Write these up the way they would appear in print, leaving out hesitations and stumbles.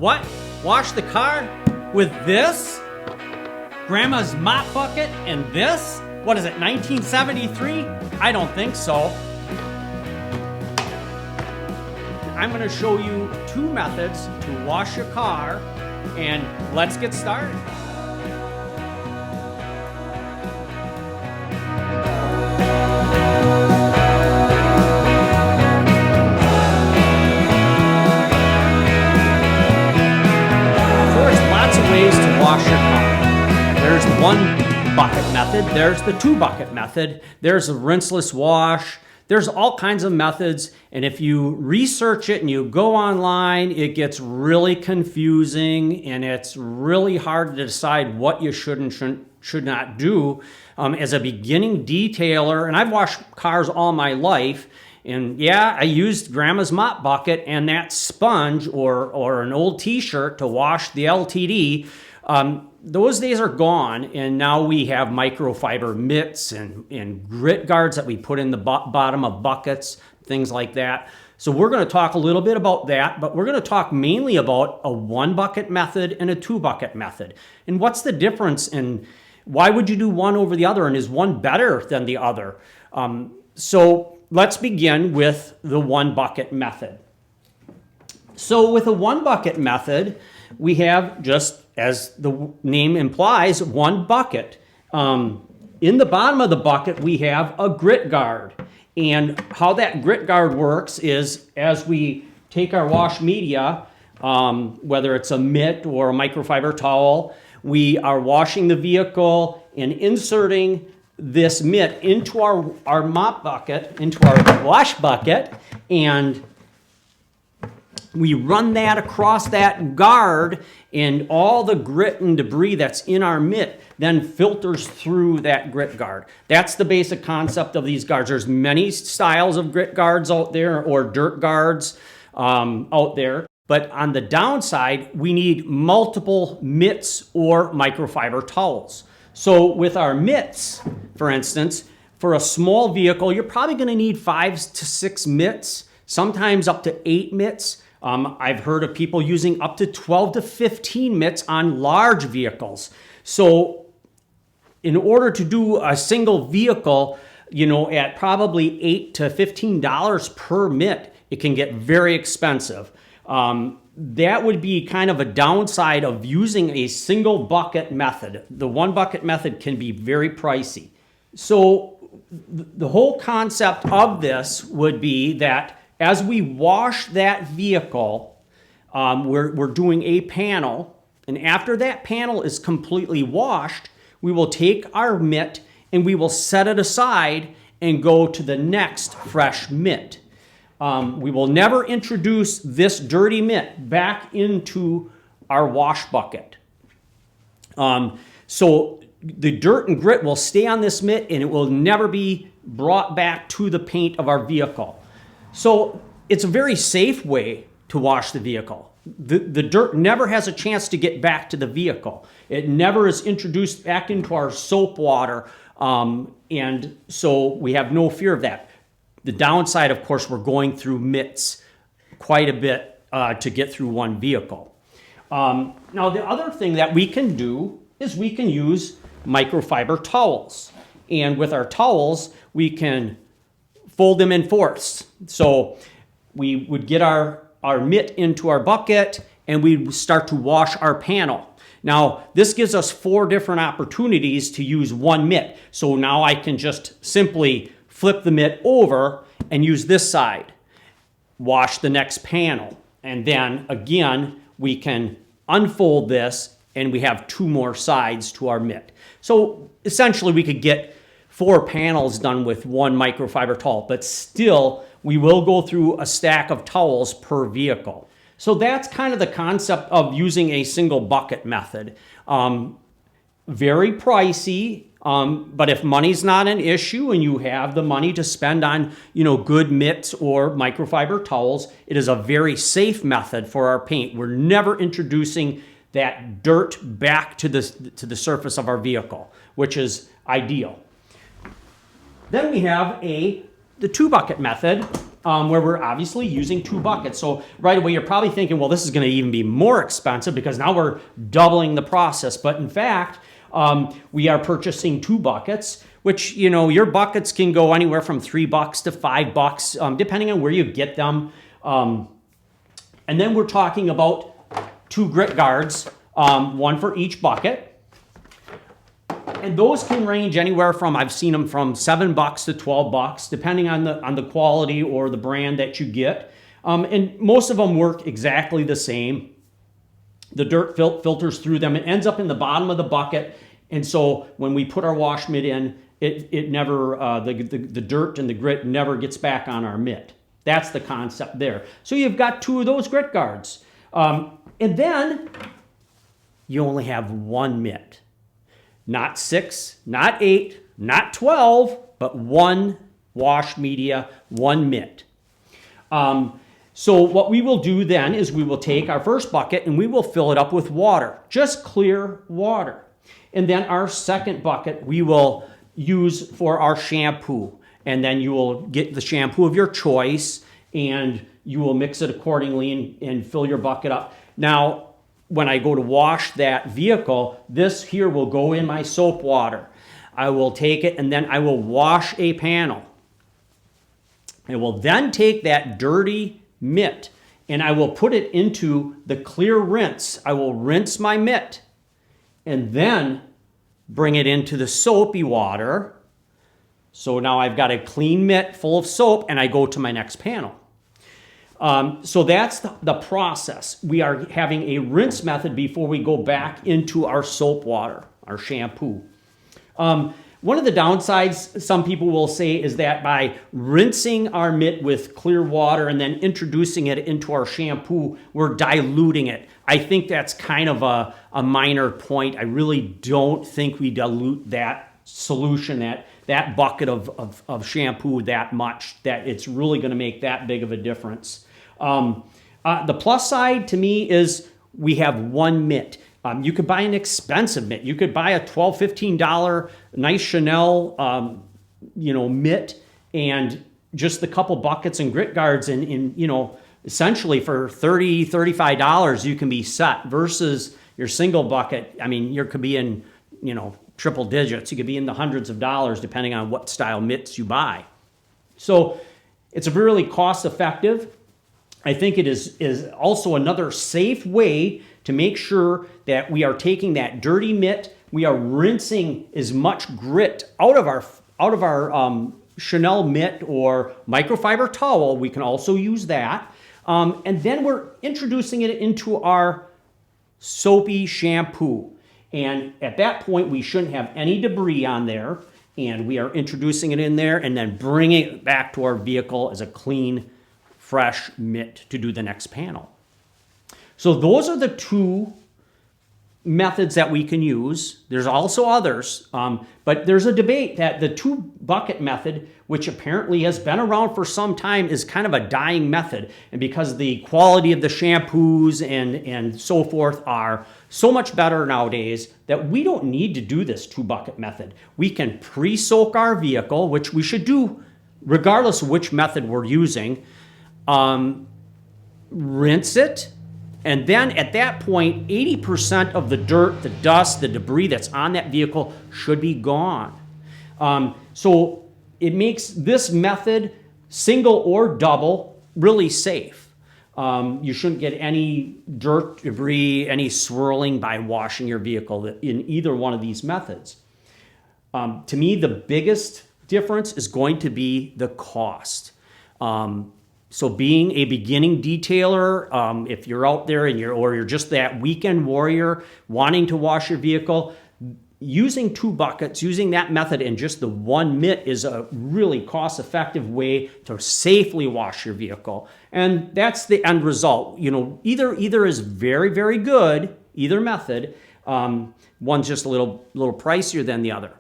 What? Wash the car with this? Grandma's mop bucket and this? What is it, 1973? I don't think so. I'm going to show you two methods to wash your car, and let's get started. Ways to wash your car. There's the one bucket method, there's the two bucket method, there's a rinseless wash, there's all kinds of methods, and if you research it and you go online, it gets really confusing and it's really hard to decide what you should and should not do. As a beginning detailer, and I've washed cars all my life, and yeah, I used Grandma's mop bucket and that sponge or an old t-shirt to wash the LTD. Those days are gone, and now we have microfiber mitts and grit guards that we put in the bottom of buckets, things like that. So we're going to talk a little bit about that, but we're going to talk mainly about a one bucket method and a two bucket method. And what's the difference, and why would you do one over the other, and is one better than the other? So let's begin with the one bucket method. So with a one bucket method, we have, just as the name implies, one bucket. In the bottom of the bucket, we have a grit guard. And how that grit guard works is, as we take our wash media, whether it's a mitt or a microfiber towel, we are washing the vehicle and inserting this mitt into our mop bucket, into our wash bucket, and we run that across that guard, and all the grit and debris that's in our mitt then filters through that grit guard. That's the basic concept of these guards. There's many styles of grit guards out there, or dirt guards out there. But on the downside, we need multiple mitts or microfiber towels. So with our mitts, for instance, for a small vehicle, you're probably going to need 5 to 6 mitts, sometimes up to 8 mitts. I've heard of people using up to 12 to 15 mitts on large vehicles. So in order to do a single vehicle, at probably $8 to $15 per mitt, it can get very expensive. That would be kind of a downside of using a single bucket method. The one bucket method can be very pricey. So the whole concept of this would be that as we wash that vehicle, we're doing a panel, and after that panel is completely washed, we will take our mitt and we will set it aside and go to the next fresh mitt. We will never introduce this dirty mitt back into our wash bucket. So the dirt and grit will stay on this mitt, and it will never be brought back to the paint of our vehicle. So it's a very safe way to wash the vehicle. The dirt never has a chance to get back to the vehicle. It never is introduced back into our soap water, and so we have no fear of that. The downside, of course, we're going through mitts quite a bit to get through one vehicle. Now, the other thing that we can do is we can use microfiber towels. And with our towels, we can fold them in fourths. So we would get our mitt into our bucket, and we'd start to wash our panel. Now, this gives us 4 different opportunities to use one mitt. So now I can just simply flip the mitt over and use this side, wash the next panel, and then again we can unfold this and we have 2 more sides to our mitt. So essentially we could get 4 panels done with one microfiber towel, but still we will go through a stack of towels per vehicle. So that's kind of the concept of using a single bucket method. Very pricey. But if money's not an issue and you have the money to spend on, good mitts or microfiber towels, it is a very safe method for our paint. We're never introducing that dirt back to the surface of our vehicle, which is ideal. Then we have the two bucket method, where we're obviously using 2 buckets. So right away, you're probably thinking, well, this is going to even be more expensive because now we're doubling the process. But in fact, we are purchasing 2 buckets, which, you know, your buckets can go anywhere from $3 to $5, depending on where you get them. And then we're talking about 2 grit guards, one for each bucket. And those can range anywhere from, I've seen them from $7 to $12, depending on the quality or the brand that you get. And most of them work exactly the same. The dirt filters through them. It ends up in the bottom of the bucket. And so when we put our wash mitt in, it never, the dirt and the grit never gets back on our mitt. That's the concept there. So you've got 2 of those grit guards. And then you only have 1 mitt. Not 6, not 8, not 12, but 1 wash media, 1 mitt. So what we will do then is we will take our first bucket and we will fill it up with water, just clear water. And then our second bucket we will use for our shampoo. And then you will get the shampoo of your choice and you will mix it accordingly and fill your bucket up. Now, when I go to wash that vehicle, this here will go in my soap water. I will take it and then I will wash a panel. I will then take that dirty mitt and I will put it into the clear rinse. I will rinse my mitt and then bring it into the soapy water. So now I've got a clean mitt full of soap and I go to my next panel. So that's the process. We are having a rinse method before we go back into our soap water, our shampoo. One of the downsides, some people will say, is that by rinsing our mitt with clear water and then introducing it into our shampoo, we're diluting it. I think that's kind of a minor point. I really don't think we dilute that solution, that bucket of shampoo that much, that it's really going to make that big of a difference. The plus side to me is we have 1 mitt. You could buy an expensive mitt. You could buy a $12, $15 nice Chanel, mitt and just the couple buckets and grit guards and essentially for $30, $35 you can be set versus your single bucket. I mean, you could be in, triple digits. You could be in the hundreds of dollars depending on what style mitts you buy. So it's a really cost effective. I think it is also another safe way to make sure that we are taking that dirty mitt, we are rinsing as much grit out of our Chanel mitt or microfiber towel. We can also use that. And then we're introducing it into our soapy shampoo. And at that point, we shouldn't have any debris on there. And we are introducing it in there and then bringing it back to our vehicle as a clean, fresh mitt to do the next panel. So those are the 2 methods that we can use. There's also others, but there's a debate that the 2 bucket method, which apparently has been around for some time, is kind of a dying method. And because the quality of the shampoos and so forth are so much better nowadays that we don't need to do this 2 bucket method. We can pre-soak our vehicle, which we should do regardless of which method we're using. Rinse it, and then at that point, 80% of the dirt, the dust, the debris that's on that vehicle should be gone. So it makes this method, single or double, really safe. You shouldn't get any dirt, debris, any swirling by washing your vehicle in either one of these methods. To me, the biggest difference is going to be the cost. So being a beginning detailer, if you're out there and you're just that weekend warrior wanting to wash your vehicle, using 2 buckets, using that method and just the 1 mitt is a really cost-effective way to safely wash your vehicle. And that's the end result. Either is very, very good, either method. One's just a little pricier than the other.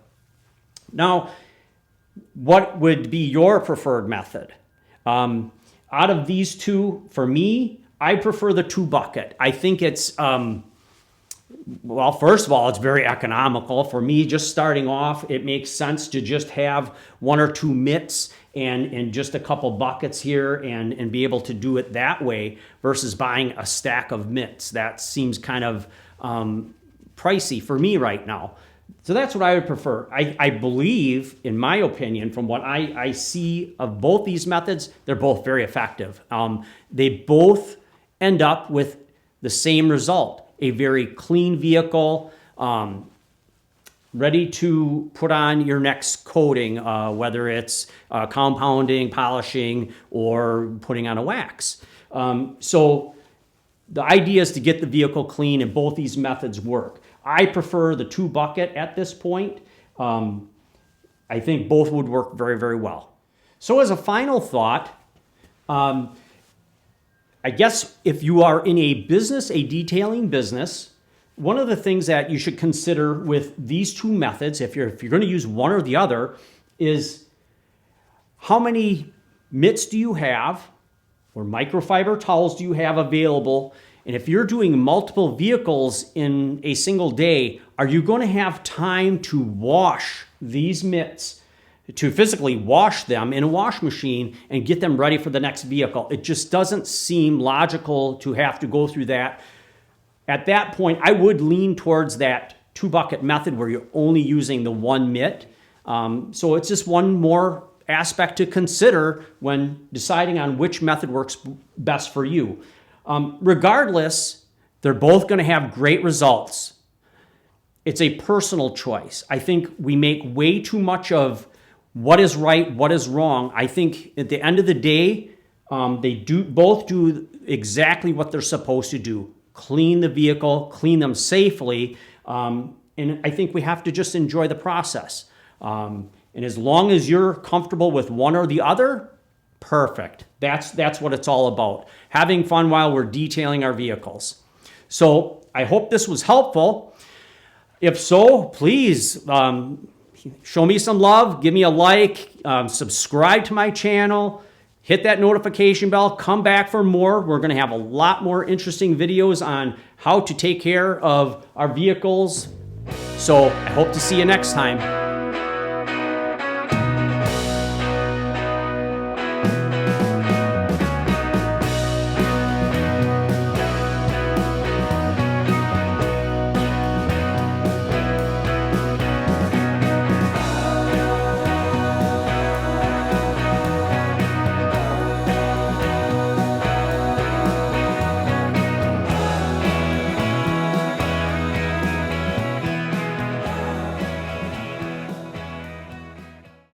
Now, what would be your preferred method? Out of these 2, for me, I prefer the 2 bucket. I think it's Well, first of all, it's very economical. For me, just starting off, it makes sense to just have one or two mitts and just a couple buckets here and be able to do it that way versus buying a stack of mitts. That seems kind of pricey for me right now. So that's what I would prefer. I believe, in my opinion, from what I see of both these methods, they're both very effective. They both end up with the same result, a very clean vehicle, ready to put on your next coating, whether it's compounding, polishing, or putting on a wax. So the idea is to get the vehicle clean, and both these methods work. I prefer the 2-bucket at this point. I think both would work very, very well. So as a final thought, I guess if you are in a business, a detailing business, one of the things that you should consider with these two methods, if you're going to use one or the other, is how many mitts do you have or microfiber towels do you have available? And if you're doing multiple vehicles in a single day, are you going to have time to wash these mitts, to physically wash them in a wash machine and get them ready for the next vehicle? It just doesn't seem logical to have to go through that. At that point, I would lean towards that 2-bucket method where you're only using the one mitt. So it's just one more aspect to consider when deciding on which method works best for you. Regardless, they're both going to have great results. It's a personal choice. I think we make way too much of what is right, what is wrong. I think at the end of the day, they both do exactly what they're supposed to do. Clean the vehicle, clean them safely, and I think we have to just enjoy the process. And as long as you're comfortable with one or the other, perfect. That's what it's all about. Having fun while we're detailing our vehicles. So I hope this was helpful. If so, please show me some love, give me a like, subscribe to my channel, hit that notification bell, come back for more. We're going to have a lot more interesting videos on how to take care of our vehicles. So I hope to see you next time.